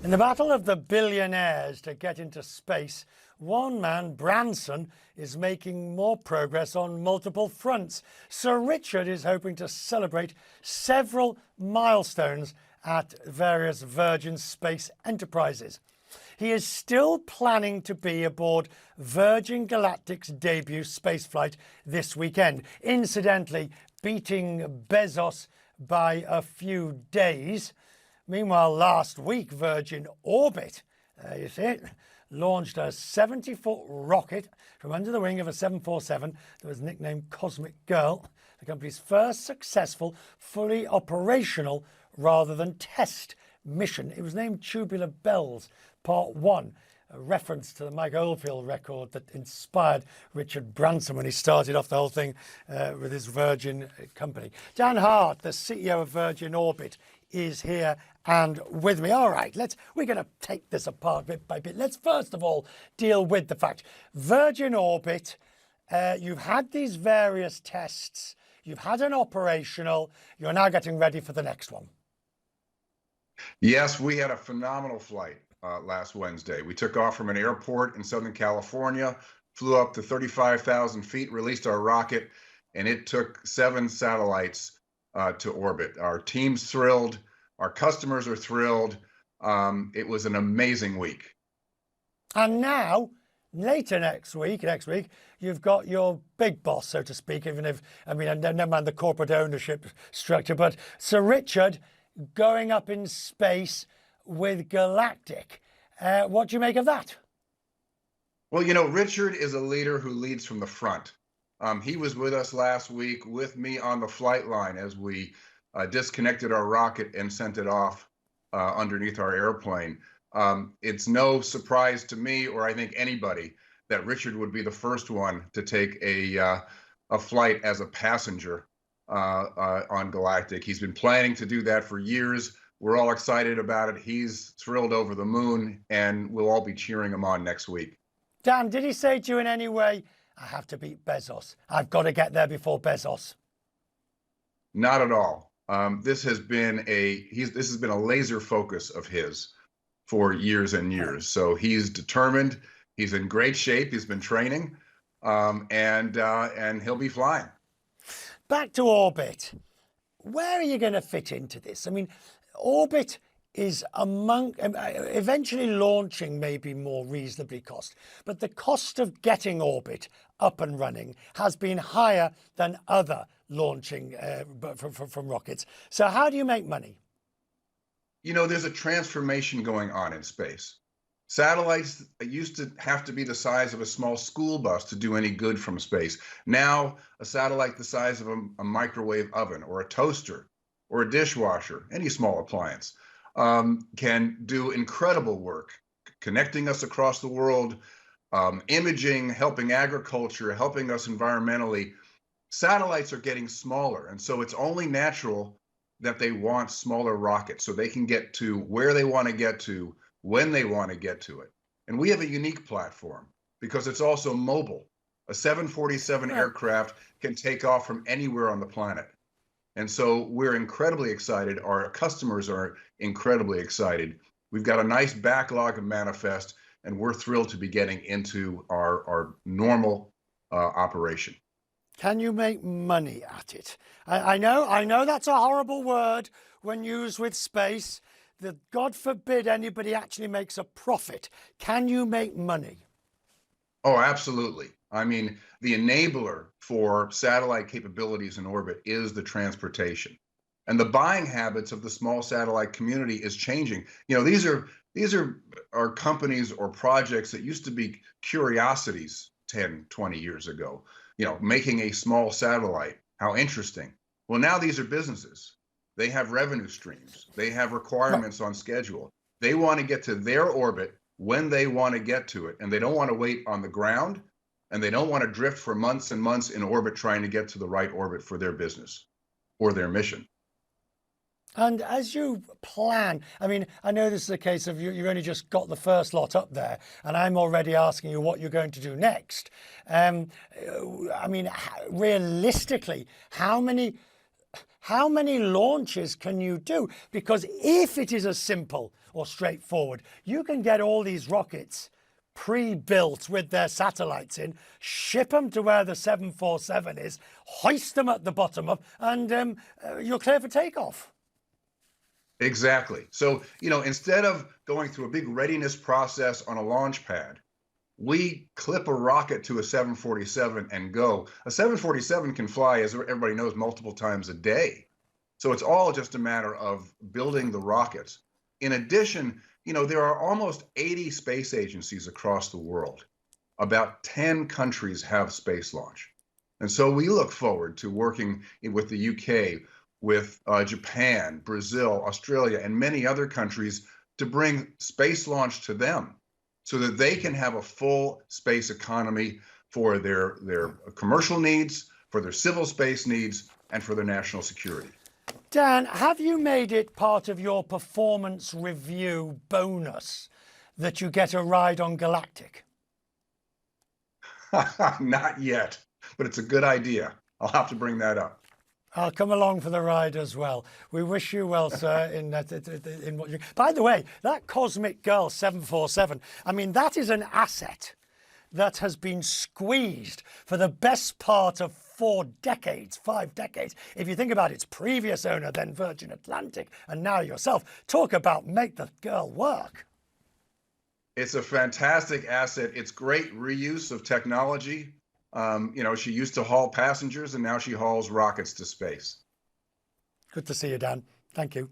In the battle of the billionaires to get into space, one man, Branson, is making more progress on multiple fronts. Sir Richard is hoping to celebrate several milestones at various Virgin Space enterprises. He is still planning to be aboard Virgin Galactic's debut spaceflight this weekend, incidentally beating Bezos by a few days. Meanwhile, last week, Virgin Orbit, you see it, launched a 70-foot rocket from under the wing of a 747 that was nicknamed Cosmic Girl, the company's first successful, fully operational rather than test mission. It was named Tubular Bells Part 1, a reference to the Mike Oldfield record that inspired Richard Branson when he started off the whole thing with his Virgin company. Dan Hart, the CEO of Virgin Orbit, is here and with me. All right, we're going to take this apart bit by bit. Let's first of all deal with the fact Virgin Orbit, you've had these various tests, you've had an operational, you're now getting ready for the next one. Yes, we had a phenomenal flight last Wednesday. We took off from an airport in Southern California, flew up to 35,000 feet, released our rocket, and it took 7 satellites to orbit. Our team's thrilled. Our customers are thrilled. It was an amazing week. And now, later next week, you've got your big boss, so to speak, even if, I mean, never mind the corporate ownership structure, but Sir Richard going up in space with Galactic. What do you make of that? Well, you know, Richard is a leader who leads from the front. He was with us last week with me on the flight line as we disconnected our rocket and sent it off underneath our airplane. It's no surprise to me, or I think anybody, that Richard would be the first one to take a flight as a passenger on Galactic. He's been planning to do that for years. We're all excited about it. He's thrilled over the moon, and we'll all be cheering him on next week. Dan, did he say to you in any way, I have to beat Bezos, I've got to get there before Bezos? Not at all. This has been a laser focus of his for years and years. So he's determined. He's in great shape. He's been training, and he'll be flying. Back to Orbit. Where are you going to fit into this? I mean, Orbit is eventually launching may be more reasonably cost, but the cost of getting Orbit up and running has been higher than other launching from rockets. So how do you make money? You know, there's a transformation going on in space. Satellites used to have to be the size of a small school bus to do any good from space. Now, a satellite the size of a microwave oven or a toaster or a dishwasher, any small appliance, can do incredible work, connecting us across the world, imaging, helping agriculture, helping us environmentally. Satellites are getting smaller, and so it's only natural that they want smaller rockets so they can get to where they want to get to, when they want to get to it. And we have a unique platform because it's also mobile. A 747 aircraft can take off from anywhere on the planet. And so we're incredibly excited. Our customers are incredibly excited. We've got a nice backlog of manifest, and we're thrilled to be getting into our normal operation. Can you make money at it? I know that's a horrible word when used with space, that God forbid anybody actually makes a profit. Can you make money? Oh, absolutely. I mean, the enabler for satellite capabilities in orbit is the transportation. And the buying habits of the small satellite community is changing. You know, these are companies or projects that used to be curiosities 10, 20 years ago. You know, making a small satellite, how interesting. Well, now these are businesses. They have revenue streams. They have requirements on schedule. They want to get to their orbit when they want to get to it, and they don't want to wait on the ground, and they don't want to drift for months and months in orbit trying to get to the right orbit for their business or their mission. And as you plan, I mean, I know this is a case of you've only just got the first lot up there, and I'm already asking you what you're going to do next. I mean, realistically, how many How many launches can you do? Because if it is as simple or straightforward, you can get all these rockets pre-built with their satellites in, ship them to where the 747 is, hoist them at the bottom of, and you're clear for takeoff. Exactly. So, instead of going through a big readiness process on a launch pad, we clip a rocket to a 747 and go. A 747 can fly, as everybody knows, multiple times a day. So it's all just a matter of building the rockets. In addition, there are almost 80 space agencies across the world. About 10 countries have space launch. And so we look forward to working with the UK, with Japan, Brazil, Australia, and many other countries to bring space launch to them so that they can have a full space economy for their commercial needs, for their civil space needs, and for their national security. Dan, have you made it part of your performance review bonus that you get a ride on Galactic? Not yet, but it's a good idea. I'll have to bring that up. I'll come along for the ride as well. We wish you well, sir, in what you... By the way, that Cosmic Girl 747, I mean, that is an asset that has been squeezed for the best part of 5 decades. If you think about its previous owner, then Virgin Atlantic, and now yourself, talk about make the girl work. It's a fantastic asset. It's great reuse of technology. She used to haul passengers and now she hauls rockets to space. Good to see you, Dan. Thank you.